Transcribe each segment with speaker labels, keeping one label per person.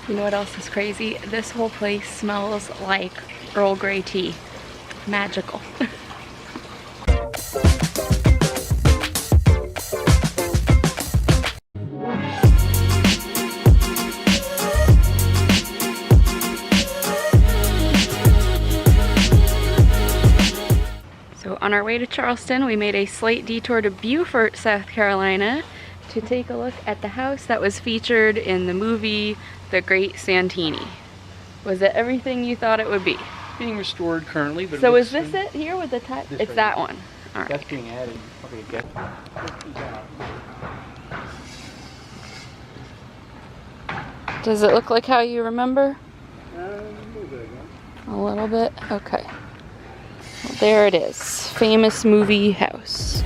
Speaker 1: You know what else is crazy? This whole place smells like Earl Grey tea. Magical. So on our way to Charleston, we made a slight detour to Beaufort, South Carolina to take a look at the house that was featured in the movie The Great Santini. Was it everything you thought it would be?
Speaker 2: Being restored currently, but
Speaker 1: so is this it here with the type? It's
Speaker 2: right
Speaker 1: that
Speaker 2: here.
Speaker 1: one. All right.
Speaker 2: That's being added. Okay, get
Speaker 1: Does it look like how you remember?
Speaker 2: a little bit again.
Speaker 1: A little bit? Okay. Well, there it is. Famous movie house.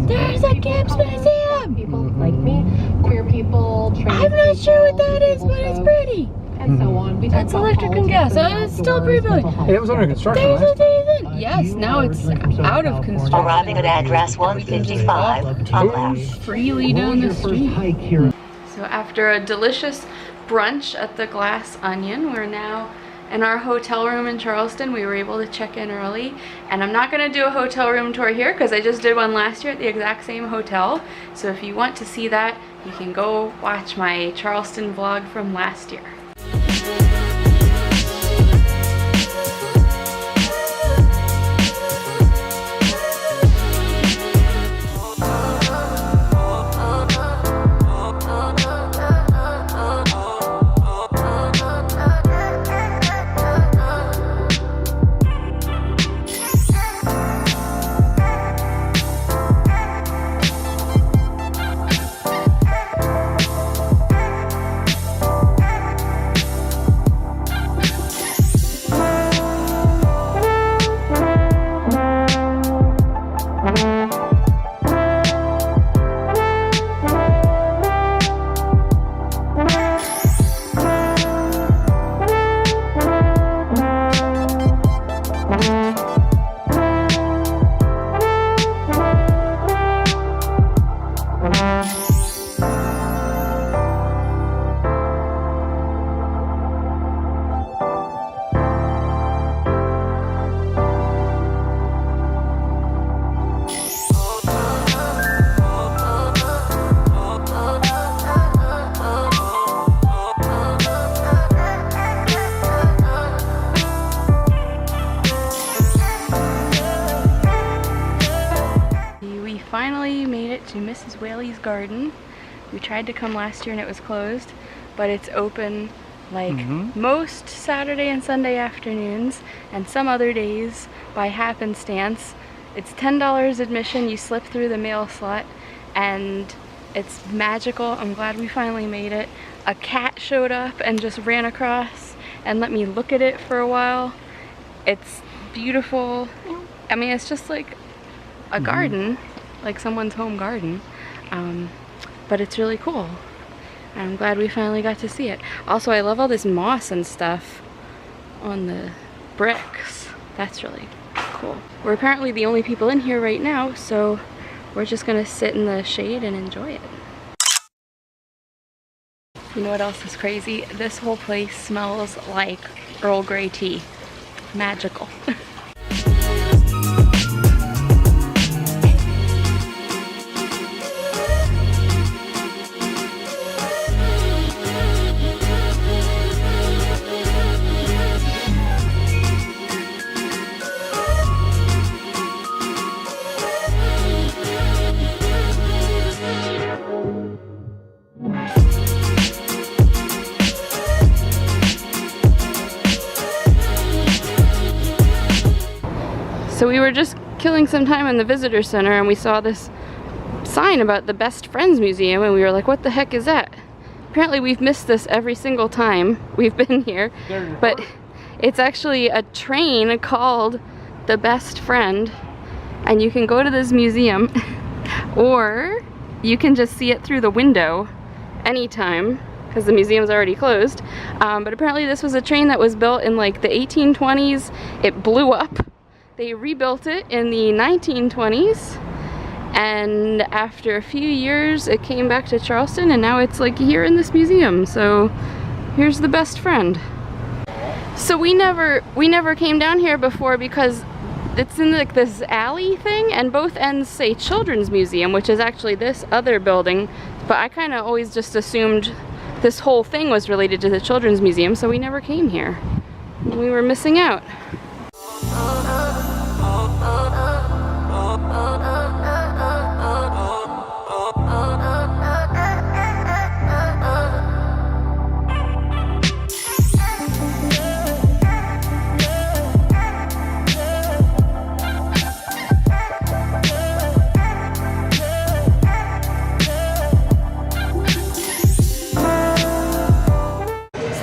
Speaker 1: There's a Gibbs Museum!
Speaker 3: People like me, queer people, trans
Speaker 1: I'm not sure what that is, but it's pretty.
Speaker 3: And so on.
Speaker 1: That's electric and gas. It's still pretty big.
Speaker 2: It was under construction
Speaker 1: There's
Speaker 2: last
Speaker 1: a thing. Yes, now it's out of construction.
Speaker 4: Arriving at address 155 on left.
Speaker 1: Freely down the street. So after a delicious brunch at the Glass Onion, we're now in our hotel room in Charleston. We were able to check in early, and I'm not gonna do a hotel room tour here because I just did one last year at the exact same hotel. So if you want to see that, you can go watch my Charleston vlog from last year. Finally made it to Mrs. Whaley's garden. We tried to come last year and it was closed, but it's open like most Saturday and Sunday afternoons and some other days by happenstance. It's $10 admission. You slip through the mail slot and it's magical. I'm glad we finally made it. A cat showed up and just ran across and let me look at it for a while. It's beautiful. I mean, it's just like a garden, like someone's home garden, but it's really cool. I'm glad we finally got to see it. Also, I love all this moss and stuff on the bricks. That's really cool. We're apparently the only people in here right now, so we're just gonna sit in the shade and enjoy it. You know what else is crazy? This whole place smells like Earl Grey tea. Magical. So we were just killing some time in the visitor center and we saw this sign about the Best Friends Museum and we were like, what the heck is that? Apparently we've missed this every single time we've been here, but it's actually a train called the Best Friend, and you can go to this museum or you can just see it through the window anytime because the museum's already closed. But apparently this was a train that was built in like the 1820s. It blew up. They rebuilt it in the 1920s, and after a few years it came back to Charleston, and now it's like here in this museum. So here's the Best Friend. So we never came down here before because it's in like this alley thing, and both ends say Children's Museum, which is actually this other building, but I kind of always just assumed this whole thing was related to the Children's Museum, so we never came here. We were missing out.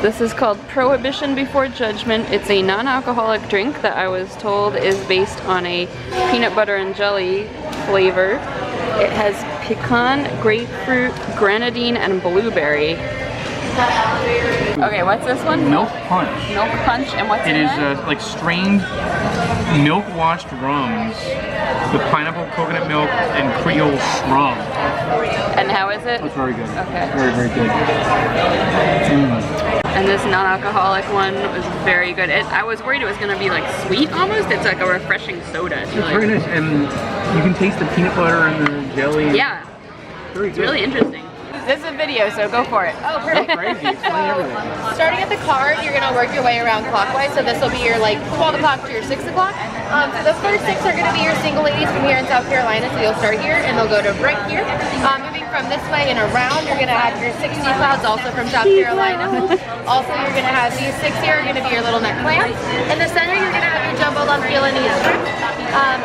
Speaker 1: This is called Prohibition Before Judgment. It's a non-alcoholic drink that I was told is based on a peanut butter and jelly flavor. It has pecan, grapefruit, grenadine, and blueberry. Okay, what's this one?
Speaker 2: Milk punch.
Speaker 1: Milk punch, and what's in
Speaker 2: It
Speaker 1: there?
Speaker 2: is like strained milk-washed rums with pineapple, coconut milk, and Creole shrub.
Speaker 1: And how is it?
Speaker 2: That's very good.
Speaker 1: Okay.
Speaker 2: Very, very good.
Speaker 1: And this non-alcoholic one was very good. I was worried it was going to be like sweet almost. It's like a refreshing soda. It's really
Speaker 2: very nice, and you can taste the peanut butter and the jelly.
Speaker 1: Yeah.
Speaker 2: Very
Speaker 1: It's
Speaker 2: good.
Speaker 1: really interesting. This is a video, so go for it.
Speaker 3: Oh, perfect.
Speaker 2: Crazy. Explain everything.
Speaker 3: Starting at the card, you're gonna work your way around clockwise. So this will be your like 12 o'clock to your 6 o'clock. So the first 6 are gonna be your single ladies from here in South Carolina. So you'll start here and they'll go to right here. Moving from this way and around, you're gonna have your 60 clouds also from South Carolina. Also, you're gonna have these 6 here are gonna be your little neck clams. In the center, you're gonna have your jumbo lump Viennese shrimp.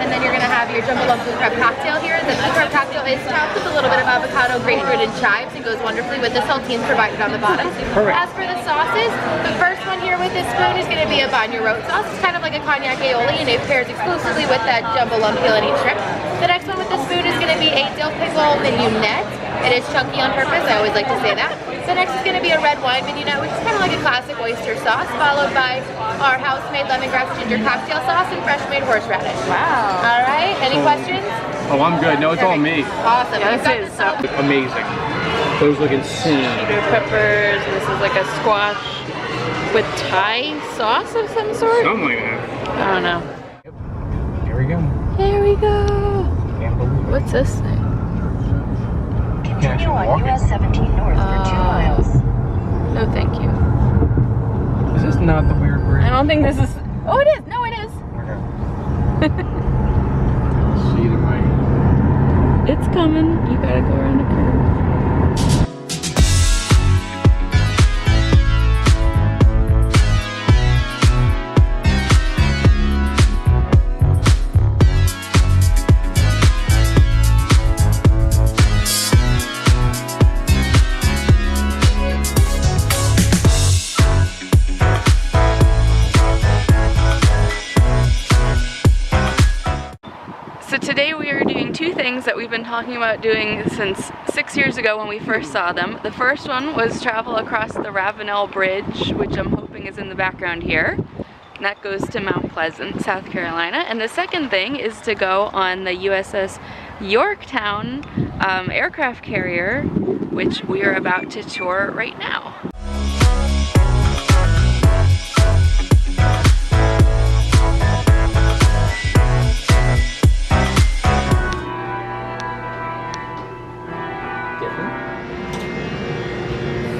Speaker 3: And then you're gonna have your jumbo lump blue crab cocktail here. The blue crab cocktail is topped with a little bit of avocado, grapefruit, and chives, and goes wonderfully with the saltines provided on the bottom.
Speaker 2: Perfect.
Speaker 3: As for the sauces, the first one here with this spoon is going to be a bagno-rote sauce. It's kind of like a cognac aioli, and it pairs exclusively with that jumbo lump Viennese shrimp. The next one with the spoon is going to be a dill pickle mignonette. It is chunky on purpose. I always like to say that. The next is going to be a red wine mignonette, which is kind of like a classic oyster sauce, followed by our house-made lemongrass ginger cocktail sauce and fresh-made horseradish.
Speaker 1: Wow.
Speaker 3: All right. Any questions?
Speaker 2: Oh, I'm good. No, it's all me.
Speaker 3: Awesome.
Speaker 1: Yeah,
Speaker 3: You've got
Speaker 1: this is
Speaker 3: this up.
Speaker 2: Amazing. Those look insane.
Speaker 1: Cheeto peppers. This is like a squash with Thai sauce of some sort.
Speaker 2: Something like that.
Speaker 1: I don't know.
Speaker 2: Here we go.
Speaker 1: Here we go.
Speaker 2: Can't believe it.
Speaker 1: What's this thing?
Speaker 4: Continue on US 17 north for 2 miles.
Speaker 1: No, thank you.
Speaker 2: Is this not the weird bridge?
Speaker 1: I don't think this is. Oh, it is. No, it is.
Speaker 2: Okay. See the mic.
Speaker 1: It's coming. You gotta go around the curve. So today we are doing 2 things that we've been talking about doing since 6 years ago when we first saw them. The first one was travel across the Ravenel Bridge, which I'm hoping is in the background here. And that goes to Mount Pleasant, South Carolina. And the second thing is to go on the USS Yorktown aircraft carrier, which we are about to tour right now.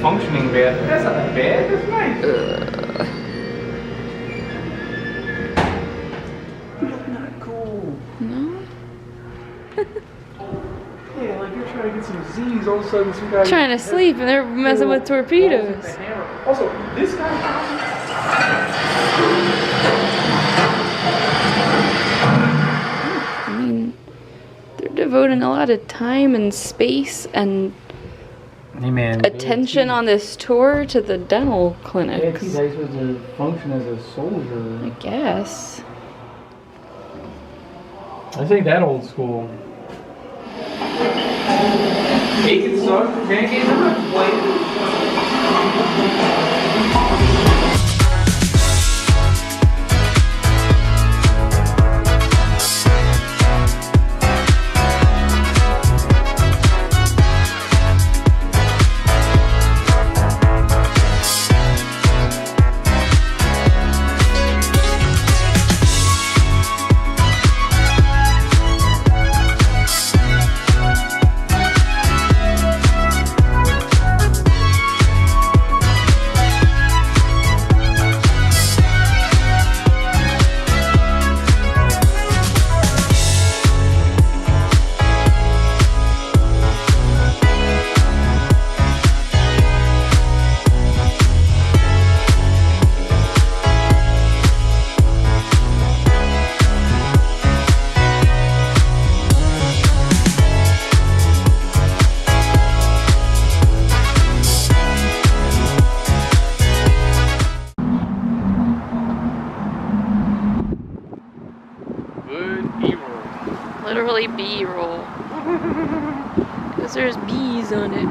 Speaker 2: Functioning bed. That's not that bad. That's nice. Not cool.
Speaker 1: No?
Speaker 2: Yeah, like you're trying to get some Z's, all of a sudden some guy...
Speaker 1: Trying to sleep and they're messing with torpedoes.
Speaker 2: Also, this guy...
Speaker 1: devoting a lot of time and space and attention on this tour to the dental clinics.
Speaker 2: Yeah, he's supposed to function as a soldier.
Speaker 1: I guess.
Speaker 2: I think that old school. Bacon sauce for pancakes? I'm not complaining.
Speaker 1: Literally B-roll. Because there's bees on it.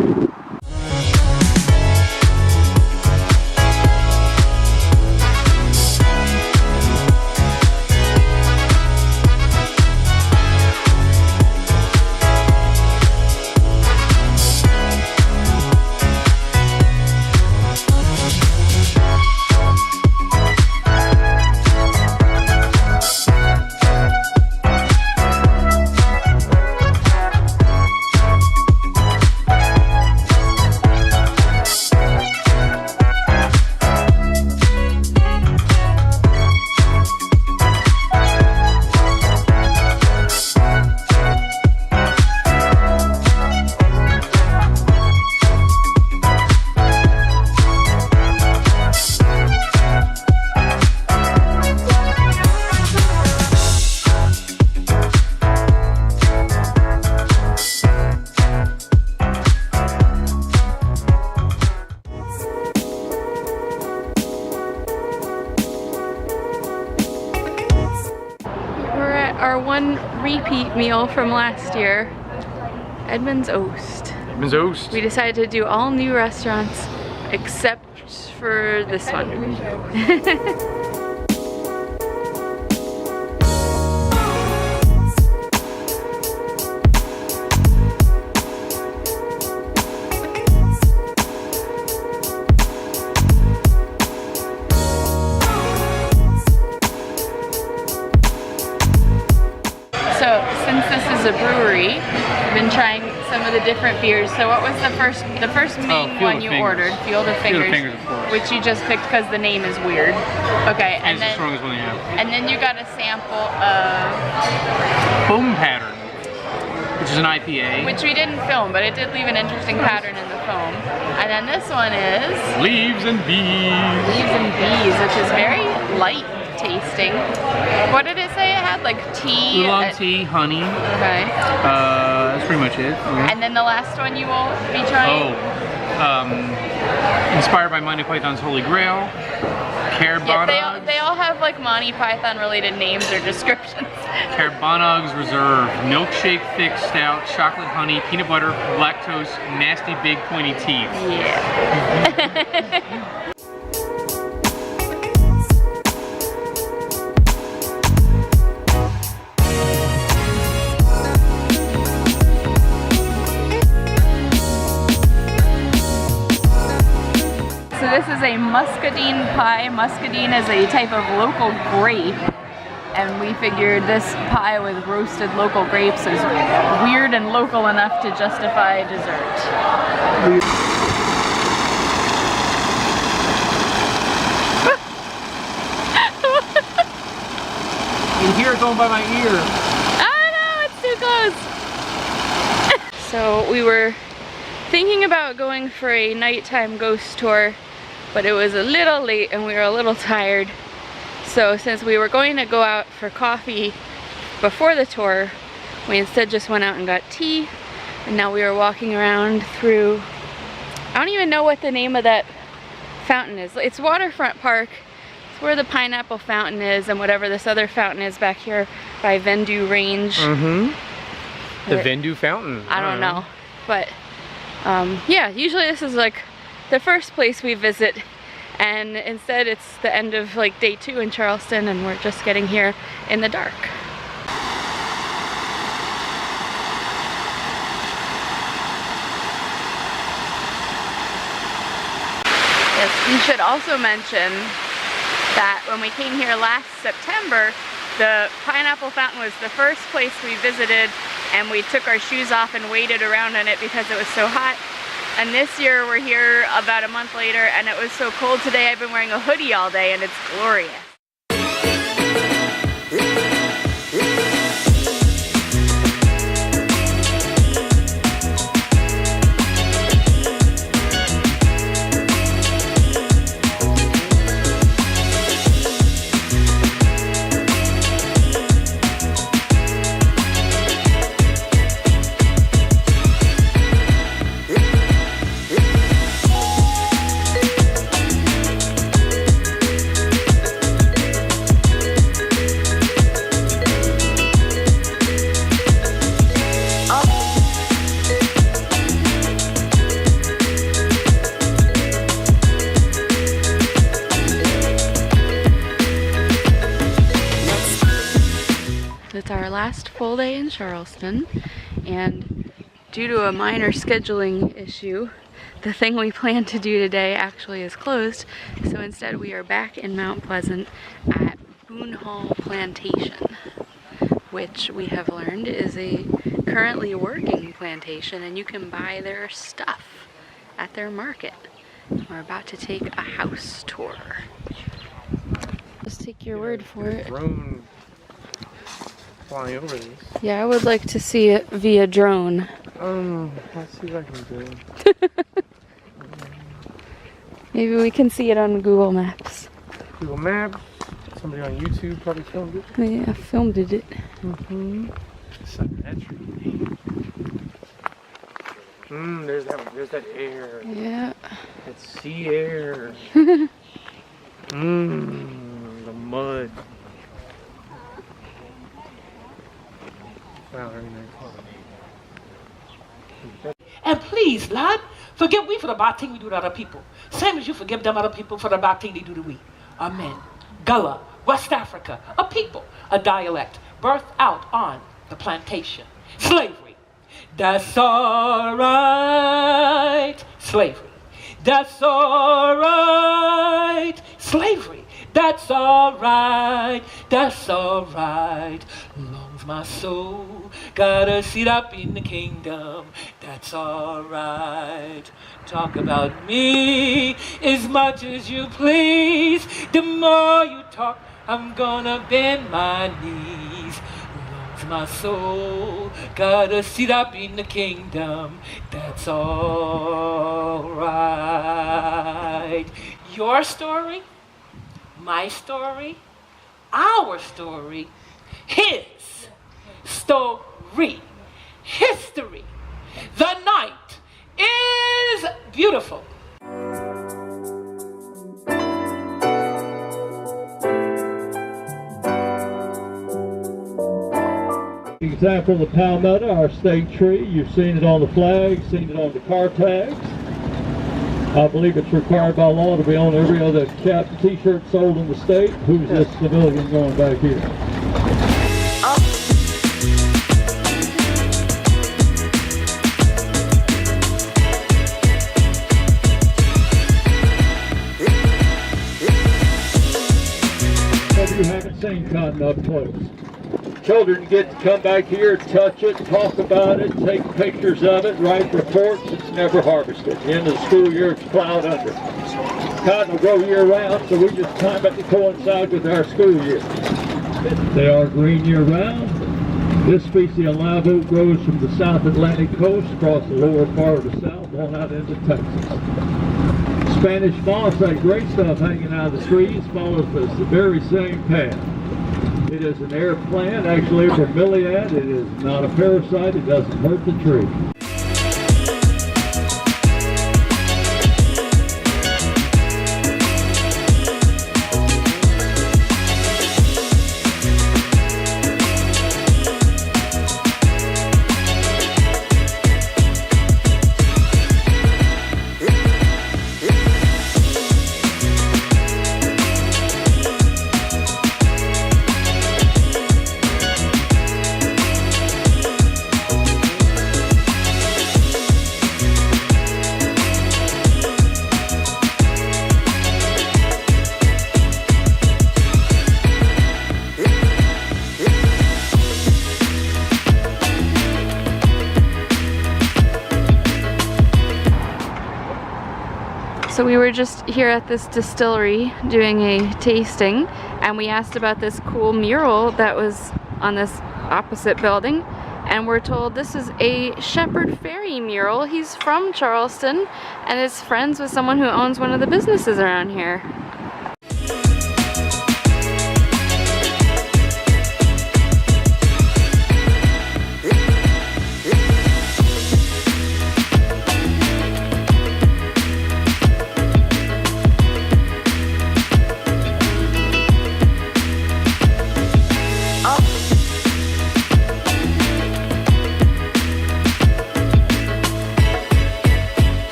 Speaker 1: Our one repeat meal from last year, Edmund's Oast.
Speaker 2: Edmund's Oast.
Speaker 1: We decided to do all new restaurants except for this one. So, since this is a brewery, I've been trying some of the different beers. So what was the first main one you ordered? Field of Fingers.
Speaker 2: Field of Fingers, of course.
Speaker 1: Which you just picked because the name is weird. Okay,
Speaker 2: and it's the strongest one they have.
Speaker 1: And then you got a sample of
Speaker 2: Foam Pattern, which is an IPA.
Speaker 1: Which we didn't film, but it did leave an interesting pattern in the foam. And then this one is
Speaker 2: Leaves and Bees.
Speaker 1: Leaves and Bees, which is very light tasting. What did it say it had? Like tea?
Speaker 2: Oolong tea, honey.
Speaker 1: Okay.
Speaker 2: That's pretty much it. Okay.
Speaker 1: And then the last one you will be trying?
Speaker 2: Inspired by Monty Python's Holy Grail. Carbonogs.
Speaker 1: Yeah, they all have like Monty Python related names or descriptions.
Speaker 2: Carbonogs Reserve, milkshake thick stout, chocolate honey, peanut butter, lactose, nasty big pointy teeth.
Speaker 1: Yeah. So this is a muscadine pie. Muscadine is a type of local grape, and we figured this pie with roasted local grapes is weird and local enough to justify dessert.
Speaker 2: You hear it going by my ear.
Speaker 1: Oh no, it's too close. So we were thinking about going for a nighttime ghost tour, but it was a little late and we were a little tired. So since we were going to go out for coffee before the tour, we instead just went out and got tea, and now we are walking around through, I don't even know what the name of that fountain is. It's Waterfront Park. It's where the pineapple fountain is and whatever this other fountain is back here by Vendu Range.
Speaker 2: The Vendu Fountain.
Speaker 1: I don't know. But yeah, usually this is like the first place we visit, and instead it's the end of like day 2 in Charleston, and we're just getting here in the dark. Yes, we should also mention that when we came here last September, the pineapple fountain was the first place we visited, and we took our shoes off and waded around in it because it was so hot. And this year we're here about a month later, and it was so cold today. I've been wearing a hoodie all day, and it's glorious. It's our last full day in Charleston, and due to a minor scheduling issue, the thing we planned to do today actually is closed. So instead we are back in Mount Pleasant at Boone Plantation, which we have learned is a currently working plantation, and you can buy their stuff at their market. We're about to take a house tour. Just take your word for it.
Speaker 2: Drone flying over this.
Speaker 1: Yeah, I would like to see it via drone.
Speaker 2: Let's see what I can do.
Speaker 1: Maybe we can see it on Google Maps.
Speaker 2: Google Maps. Somebody on YouTube probably filmed it.
Speaker 1: Yeah, filmed it.
Speaker 2: There's that one. There's that air.
Speaker 1: Yeah.
Speaker 2: It's sea air. The mud. Wow, very nice.
Speaker 5: And please, lad, forgive we for the bad thing we do to other people. Same as you forgive them other people for the bad thing they do to we. Amen. Gullah, West Africa, a people, a dialect, birthed out on the plantation. Slavery, that's alright. Slavery, that's alright. Slavery, that's alright. That's alright. Long's my soul got a seat up in the kingdom. That's alright. Talk about me as much as you please. The more you talk, I'm gonna bend my knees. Long's my soul got a seat up in the kingdom. That's alright. Your story, my story, our story, his story, history. The night is beautiful.
Speaker 6: Example of the palmetto, our state tree. You've seen it on the flag, seen it on the car tags. I believe it's required by law to be on every other cap t-shirt sold in the state. Who's this civilian going back here? You haven't seen cotton up close. Children get to come back here, touch it, talk about it, take pictures of it, write reports. It's never harvested. At the end of the school year, it's plowed under. Cotton will grow year round, so we just time it to coincide with our school year. They are green year round. This species of live oak grows from the South Atlantic coast across the lower part of the South on out into Texas. Spanish moss, that great stuff hanging out of the trees, follows the very same path. It is an air plant, actually a bromeliad. It is not a parasite. It doesn't hurt the tree.
Speaker 1: So we were just here at this distillery doing a tasting, and we asked about this cool mural that was on this opposite building, and we're told this is a Shepard Fairey mural. He's from Charleston and is friends with someone who owns one of the businesses around here.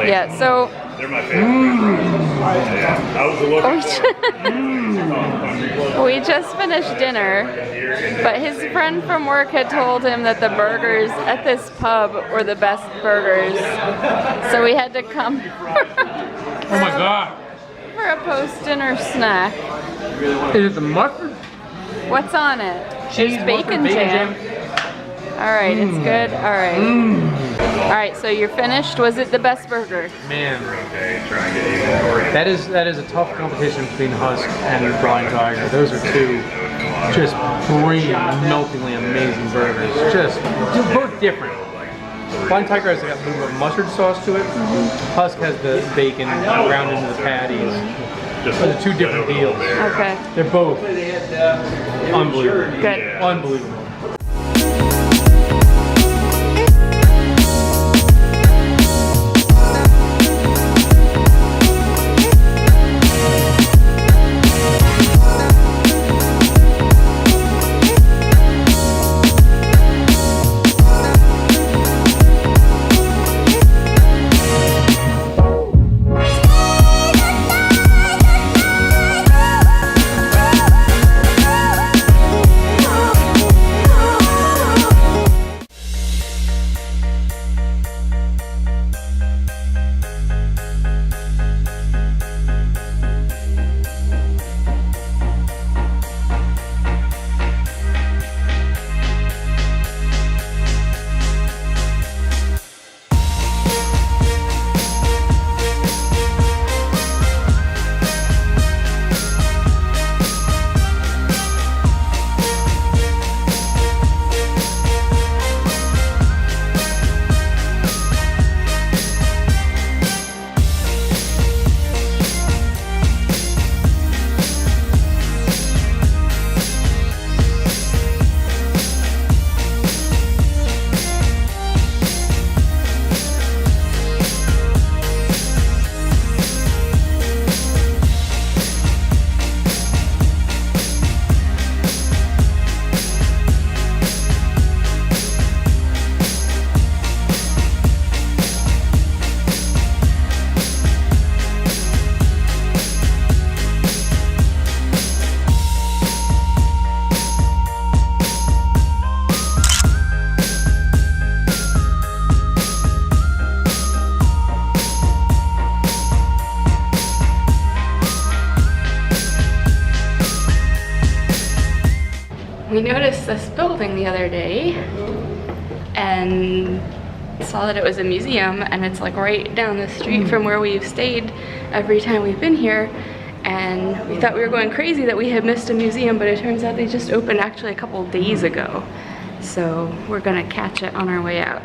Speaker 1: Yeah, so
Speaker 7: they're my favorite. Yeah, I was looking
Speaker 1: we just finished dinner, but his friend from work had told him that the burgers at this pub were the best burgers, so we had to come
Speaker 2: Oh my god.
Speaker 1: for a post-dinner snack.
Speaker 2: Is it the mustard?
Speaker 1: What's on it?
Speaker 2: Cheese,
Speaker 1: There's bacon
Speaker 2: mustard,
Speaker 1: jam. Alright, it's good. Alright. Alright, so you're finished. Was it the best burger?
Speaker 2: Man, that is a tough competition between Husk and Blind Tiger. Those are two just meltingly amazing burgers. They're both different. Blind Tiger has got a little bit of mustard sauce to it. Husk has the bacon ground into the patties. Those are two different deals.
Speaker 1: Okay.
Speaker 2: They're both unbelievable.
Speaker 1: Good.
Speaker 2: Unbelievable.
Speaker 1: We noticed this building the other day and saw that it was a museum, and it's like right down the street from where we've stayed every time we've been here, and we thought we were going crazy that we had missed a museum, but it turns out they just opened actually a couple days ago, so we're gonna catch it on our way out.